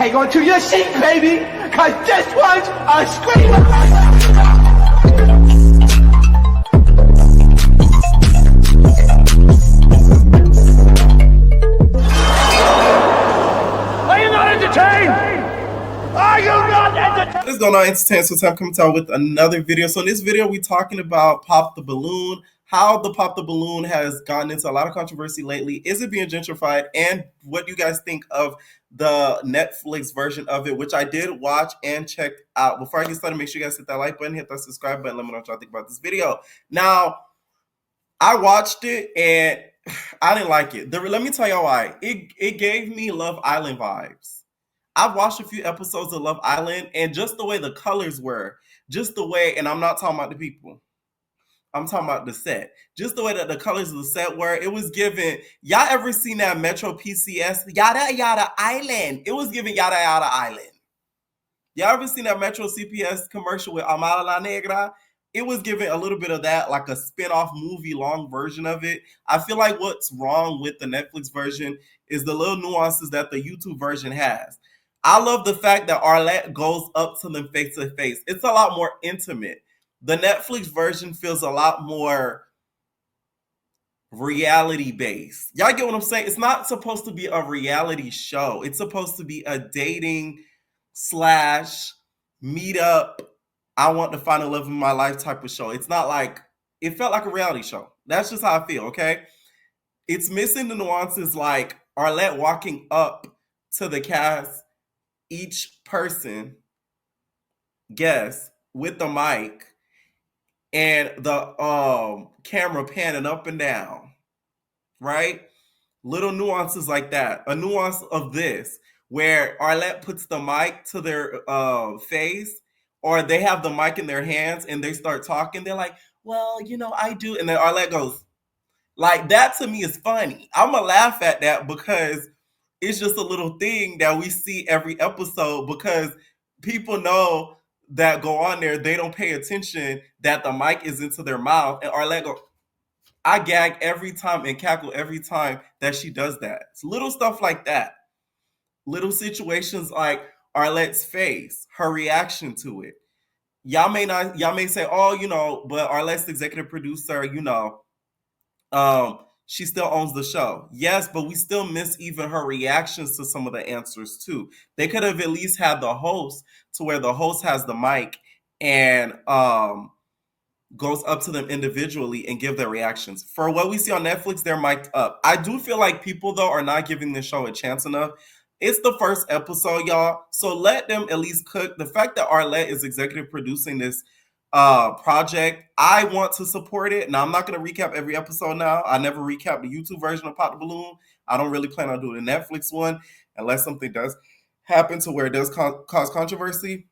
hang on to your seat, baby, because this one's a screamer. Are you not entertained? Are you not entertained? What is going on, Entertainment? So I'm coming out with another video. So in this video, we're talking about Pop the Balloon, how the Pop the Balloon has gotten into a lot of controversy lately. Is it being gentrified? And what you guys think of the Netflix version of it, which I did watch and check out. Before I get started, make sure you guys hit that like button, hit that subscribe button. Let me know what y'all think about this video. Now, I watched it and I didn't like it. Let me tell y'all why. It gave me Love Island vibes. I've watched a few episodes of Love Island, and just the way the colors were, just the way, and I'm not talking about the people, I'm talking about the set. Just the way that the colors of the set were, it was giving, y'all ever seen that Metro PCS, Yada Yada Island? It was giving Yada Yada Island. Y'all ever seen that Metro CPS commercial with Amara La Negra? It was giving a little bit of that, like a spin-off movie long version of it. I feel like what's wrong with the Netflix version is the little nuances that the YouTube version has. I love the fact that Arlette goes up to them face to face. It's a lot more intimate. The Netflix version feels a lot more reality based. Y'all get what I'm saying? It's not supposed to be a reality show. It's supposed to be a dating / meetup, I want to find the love of my life type of show. It's not like, it felt like a reality show. That's just how I feel, okay? It's missing the nuances like Arlette walking up to the cast, each person, guest, with the mic, and the camera panning up and down, right? Little nuances like that. A nuance of this, where Arlette puts the mic to their face, or they have the mic in their hands and they start talking. They're like, well, you know, I do. And then Arlette goes, like, that to me is funny. I'm going to laugh at that because it's just a little thing that we see every episode, because people know that go on there, they don't pay attention that the mic is into their mouth. And Arlette go, I gag every time and cackle every time that she does that. It's little stuff like that. Little situations like Arlette's face, her reaction to it. Y'all may say, oh, you know, but Arlette's the executive producer, you know, she still owns the show. Yes, but we still miss even her reactions to some of the answers too. They could have at least had the host to where the host has the mic and goes up to them individually and give their reactions. For what we see on Netflix, they're mic'd up. I do feel like people, though, are not giving the show a chance enough. It's the first episode, y'all, so let them at least cook. The fact that Arlette is executive producing this project, I want to support it. Now, I'm not going to recap every episode now. I never recap the YouTube version of Pop the Balloon. I don't really plan on doing the Netflix one unless something does happen to where it does cause controversy.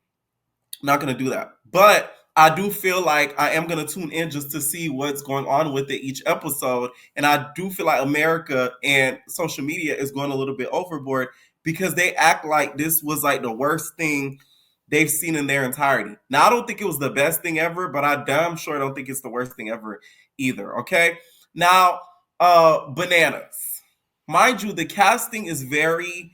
I'm not going to do that. But I do feel like I am going to tune in just to see what's going on with it each episode. And I do feel like America and social media is going a little bit overboard because they act like this was like the worst thing they've seen in their entirety. Now, I don't think it was the best thing ever, but I damn sure don't think it's the worst thing ever either, okay? Now, Bananas. Mind you, the casting is very,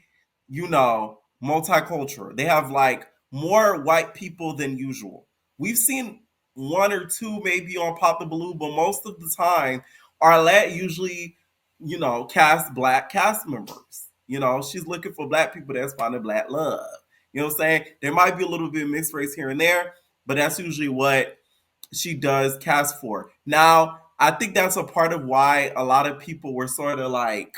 you know, multicultural. They have like more white people than usual. We've seen one or two maybe on Pop the Balloon, but most of the time, Arlette usually, you know, casts black cast members. You know, she's looking for black people that's finding black love. You know what I'm saying? There might be a little bit of mixed race here and there, but that's usually what she does cast for. Now, I think that's a part of why a lot of people were sort of like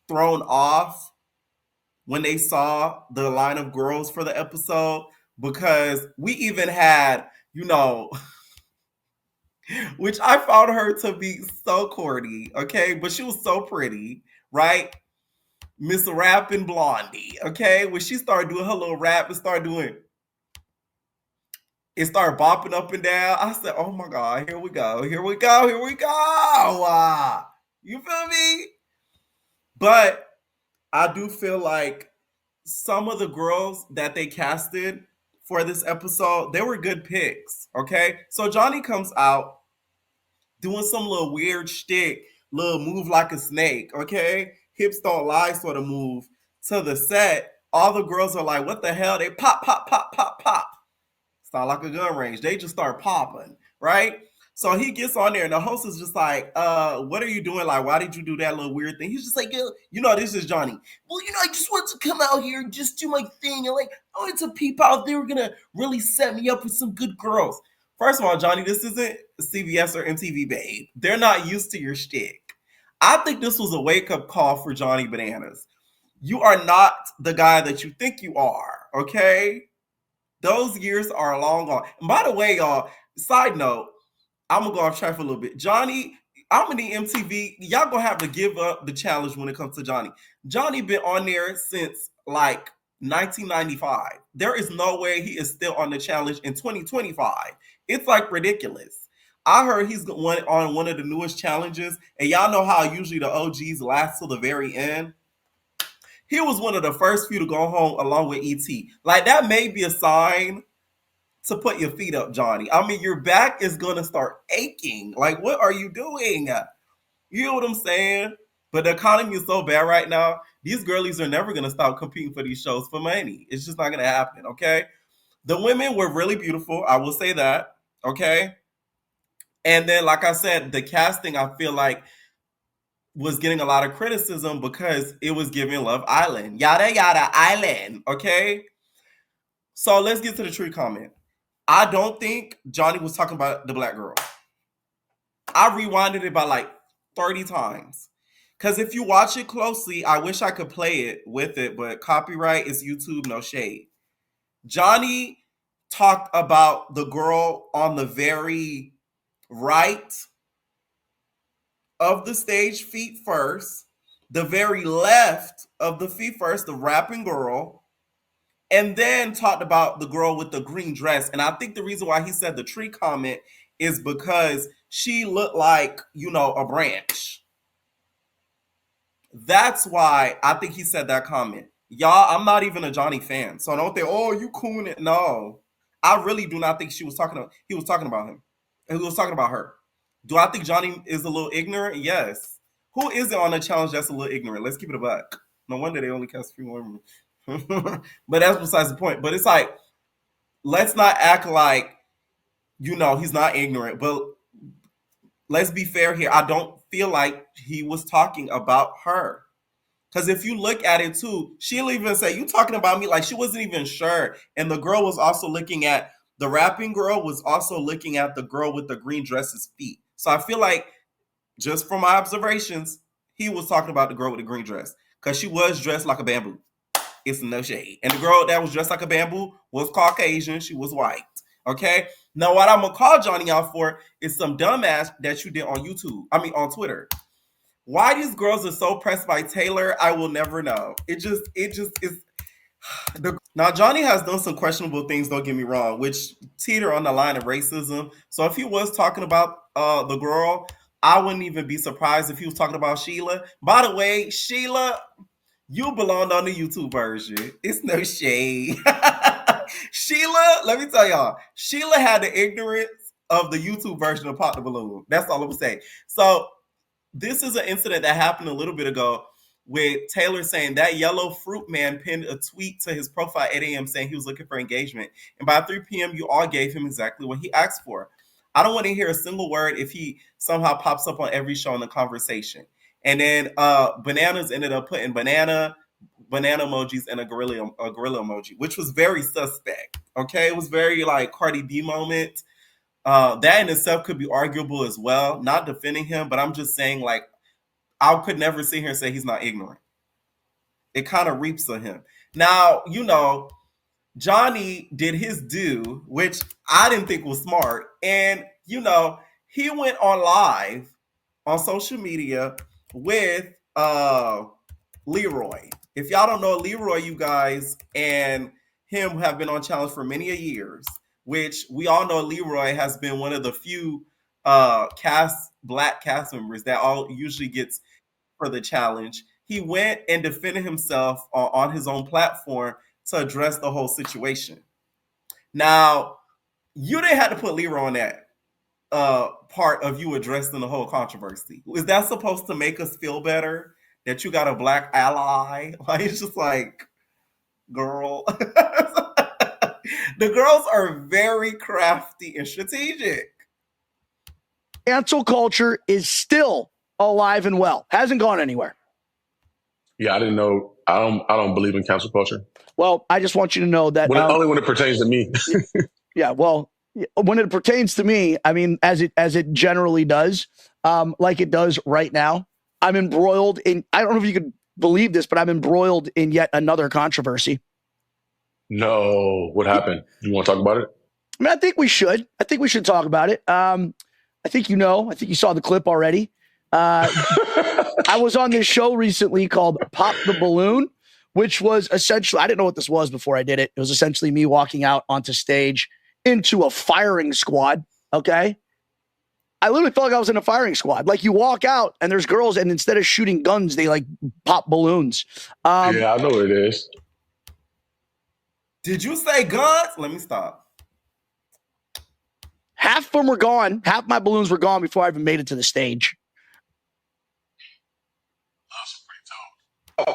thrown off when they saw the line of girls for the episode, because we even had, you know, which I found her to be so corny, okay? But she was so pretty, right? Miss Rapping Blondie, okay? When she started doing her little rap and started bopping up and down, I said, oh my God, here we go, here we go, here we go. You feel me? But I do feel like some of the girls that they casted for this episode, they were good picks, okay? So Johnny comes out doing some little weird shtick, little move like a snake, okay? Hips don't lie sort of move to the set, all the girls are like, what the hell? They pop, pop, pop, pop, pop. It's not like a gun range. They just start popping, right? So he gets on there and the host is just like, what are you doing? Like, why did you do that little weird thing? He's just like, this is Johnny. Well, I just want to come out here and just do my thing. And like, I wanted to peep out. They were going to really set me up with some good girls. First of all, Johnny, this isn't CBS or MTV, babe. They're not used to your shtick. I think this was a wake-up call for Johnny Bananas. You are not the guy that you think you are, okay? Those years are long gone. And by the way, y'all, side note, I'm gonna go off track for a little bit. Johnny, I'm gonna need MTV. Y'all gonna have to give up the challenge when it comes to Johnny. Johnny been on there since like 1995. There is no way he is still on the challenge in 2025. It's like ridiculous. I heard he's on one of the newest challenges, and y'all know how usually the OGs last till the very end. He was one of the first few to go home along with ET. Like, that may be a sign to put your feet up, Johnny. I mean, your back is going to start aching. Like, what are you doing? You know what I'm saying? But the economy is so bad right now. These girlies are never going to stop competing for these shows for money. It's just not going to happen, okay? The women were really beautiful. I will say that, okay? And then, like I said, the casting, I feel like, was getting a lot of criticism because it was giving Love Island. Yada, yada, island, okay? So let's get to the tree comment. I don't think Johnny was talking about the black girl. I rewinded it by like 30 times. Because if you watch it closely, I wish I could play it with it, but copyright is YouTube, no shade. Johnny talked about the girl on the very right of the stage, feet first, the very left of the feet first, the rapping girl, and then talked about the girl with the green dress. And I think the reason why he said the tree comment is because she looked like, a branch. That's why I think he said that comment. Y'all, I'm not even a Johnny fan. So don't think, oh, you coon it. No. I really do not think he was talking about him. And he was talking about her. Do I think Johnny is a little ignorant? Yes. Who is it on the challenge that's a little ignorant? Let's keep it a buck. No wonder they only cast a few women. But that's besides the point. But it's like, let's not act like, he's not ignorant. But let's be fair here. I don't feel like he was talking about her. Because if you look at it too, she'll even say, you talking about me? Like, she wasn't even sure. And the girl was also looking at, the rapping girl was also looking at the girl with the green dress's feet. So I feel like, just from my observations, he was talking about the girl with the green dress. Because she was dressed like a bamboo. It's no shade. And the girl that was dressed like a bamboo was Caucasian. She was white. Okay? Now, what I'm going to call Johnny out for is some dumbass that you did on Twitter. Why these girls are so pressed by Taylor, I will never know. It just is. Now, Johnny has done some questionable things, don't get me wrong, which teeter on the line of racism. So if he was talking about the girl, I wouldn't even be surprised if he was talking about Sheila. By the way, Sheila, you belonged on the YouTube version. It's no shade. Sheila, let me tell y'all, Sheila had the ignorance of the YouTube version of Pop the Balloon. That's all I'm going to say. So this is an incident that happened a little bit ago with Taylor saying that yellow fruit man pinned a tweet to his profile at 8 a.m. saying he was looking for engagement. And by 3 p.m., you all gave him exactly what he asked for. I don't want to hear a single word if he somehow pops up on every show in the conversation. And then Bananas ended up putting banana emojis and a gorilla emoji, which was very suspect. Okay, it was very like Cardi B moment. That in itself could be arguable as well. Not defending him, but I'm just saying, like, I could never sit here and say he's not ignorant. It kind of reaps on him. Now, Johnny did his due, which I didn't think was smart. And, he went on live on social media with Leroy. If y'all don't know Leroy, you guys, and him have been on challenge for many a years, which we all know Leroy has been one of the few black cast members that all usually gets for the challenge. He went and defended himself on his own platform to address the whole situation. Now, you didn't have to put Leroy on that part of you addressing the whole controversy. Is that supposed to make us feel better? that you got a black ally. Like it's just like, girl. The girls are very crafty and strategic. Cancel culture is still alive and well. Hasn't gone anywhere. Yeah, I didn't know. I don't believe in cancel culture. Well, I just want you to know that only when it pertains to me. Yeah, well, when it pertains to me, I mean, as it generally does, like it does right now. I'm embroiled in. I don't know if you could believe this, but I'm embroiled in yet another controversy. No, what happened? You want to talk about it? I mean, I think we should. I think we should talk about it. I think you know. I think you saw the clip already. I was on this show recently called Pop the Balloon, which was essentially, I didn't know what this was before I did it. It was essentially me walking out onto stage into a firing squad. Okay. I literally felt like I was in a firing squad. Like you walk out and there's girls, and instead of shooting guns, they like pop balloons. Yeah, I know what it is. Did you say guns? Let me stop. Half of them were gone. Half my balloons were gone before I even made it to the stage.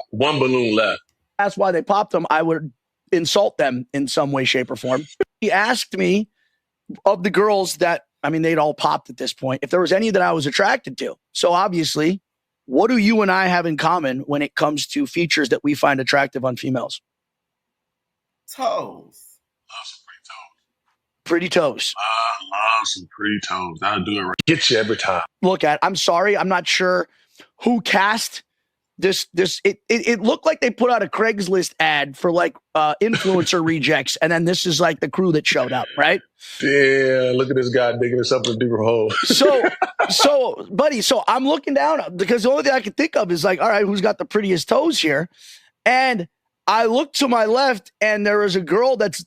One balloon left. That's why they popped them. I would insult them in some way, shape, or form. He asked me of the girls that, I mean, they'd all popped at this point, if there was any that I was attracted to. So obviously, what do you and I have in common when it comes to features that we find attractive on females? Toes. Pretty toes. I love some pretty toes. I'll do it right. Get you every time. Look at, I'm sorry, I'm not sure who cast this. It looked like they put out a Craigslist ad for like influencer rejects, and then this is like the crew that showed up, right? Yeah, look at this guy digging himself in a deeper hole. So, buddy, so I'm looking down because the only thing I can think of is like, all right, who's got the prettiest toes here? And I look to my left, and there is a girl that's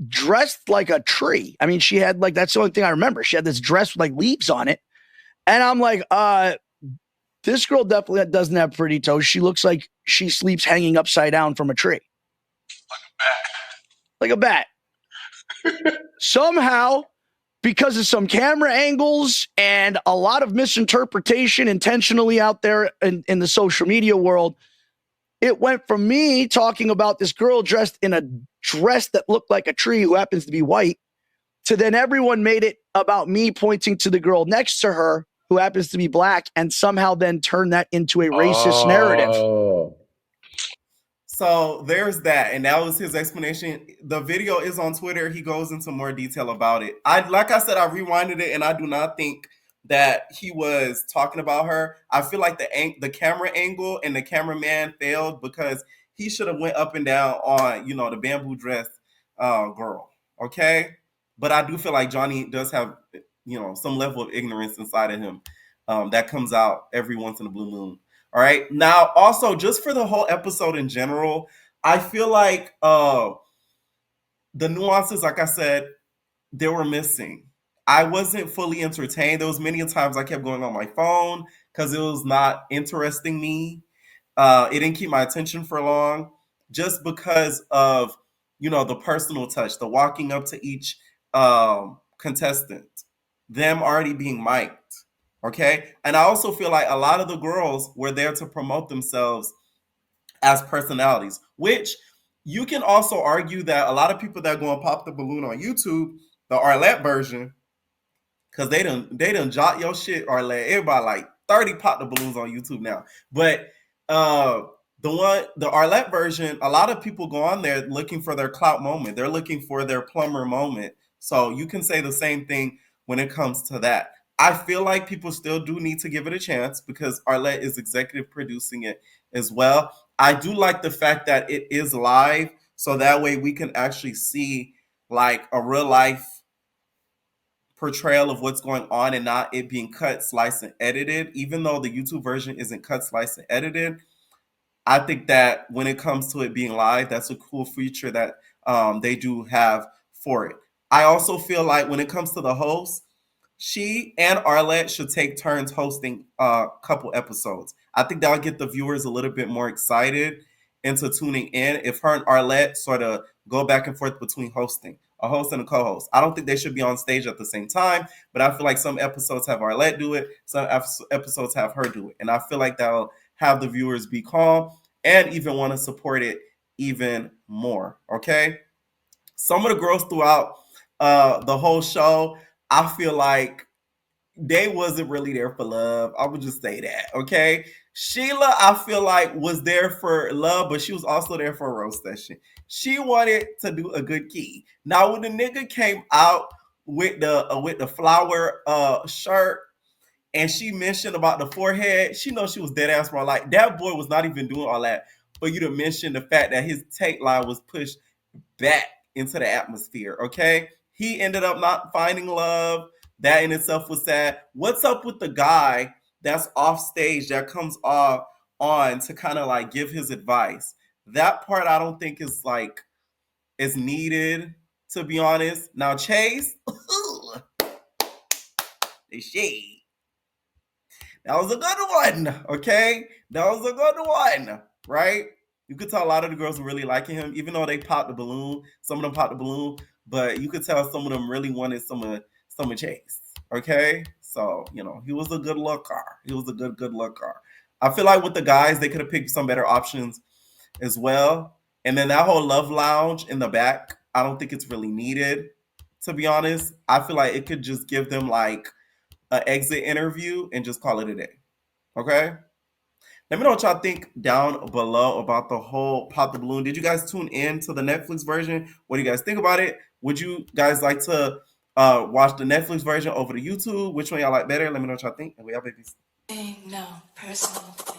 dressed like a tree. I mean, she had like, that's the only thing I remember. She had this dress with like leaves on it. And I'm like, this girl definitely doesn't have pretty toes. She looks like she sleeps hanging upside down from a tree. Like a bat. Somehow, because of some camera angles and a lot of misinterpretation intentionally out there in the social media world, it went from me talking about this girl dressed in a dress that looked like a tree who happens to be white to then everyone made it about me pointing to the girl next to her who happens to be black, and somehow then turn that into a racist narrative. So there's that, and that was his explanation. The video is on Twitter. He goes into more detail about it. Like I said, I rewinded it, and I do not think that he was talking about her. I feel like the camera angle and the cameraman failed because he should have went up and down on, the bamboo dress girl. Okay, but I do feel like Johnny does have, some level of ignorance inside of him that comes out every once in a blue moon. All right. Now, also, just for the whole episode in general, I feel like the nuances, like I said, they were missing. I wasn't fully entertained. There was many times I kept going on my phone because it was not interesting me. It didn't keep my attention for long just because of, the personal touch, the walking up to each contestant, them already being mic'd. Okay. And I also feel like a lot of the girls were there to promote themselves as personalities, which you can also argue that a lot of people that go and pop the balloon on YouTube, the Arlette version, because they done jot your shit, Arlette. Everybody like 30 pop the balloons on YouTube now. But the Arlette version, a lot of people go on there looking for their clout moment. They're looking for their plumber moment. So you can say the same thing when it comes to that. I feel like people still do need to give it a chance because Arlette is executive producing it as well. I do like the fact that it is live, so that way we can actually see like a real life portrayal of what's going on and not it being cut, sliced, and edited. Even though the YouTube version isn't cut, sliced, and edited, I think that when it comes to it being live, that's a cool feature that they do have for it. I also feel like when it comes to the host, she and Arlette should take turns hosting a couple episodes. I think that'll get the viewers a little bit more excited into tuning in. If her and Arlette sort of go back and forth between hosting, a host and a co-host. I don't think they should be on stage at the same time, but I feel like some episodes have Arlette do it, some episodes have her do it. And I feel like that'll have the viewers be calm and even want to support it even more. Okay. Some of the girls throughout the whole show, I feel like they wasn't really there for love. I would just say that. Okay. Sheila, I feel like was there for love, but she was also there for a roast session. She wanted to do a good key. Now, when the nigga came out with the flower shirt, and she mentioned about the forehead, she knows she was dead ass wrong. Like, that boy was not even doing all that for you to mention the fact that his tape line was pushed back into the atmosphere. Okay, he ended up not finding love. That in itself was sad. What's up with the guy that's off stage that comes off on to kind of like give his advice? That part I don't think is like is needed, to be honest. Now Chase, the shade. That was a good one, okay? That was a good one, right? You could tell a lot of the girls were really liking him, even though they popped the balloon. Some of them popped the balloon, but you could tell some of them really wanted some of Chase, okay? So, you know, he was a good looker. He was a good looker. I feel like with the guys, they could have picked some better options as well. And then that whole love lounge in the back, I don't think it's really needed, to be honest. I feel like it could just give them like an exit interview and just call it a day. Okay? Let me know what y'all think down below about the whole Pop the Balloon. Did you guys tune in to the Netflix version? What do you guys think about it? Would you guys like to watch the Netflix version over the YouTube? Which one y'all like better? Let me know what y'all think. And we out, babies. No personal thing.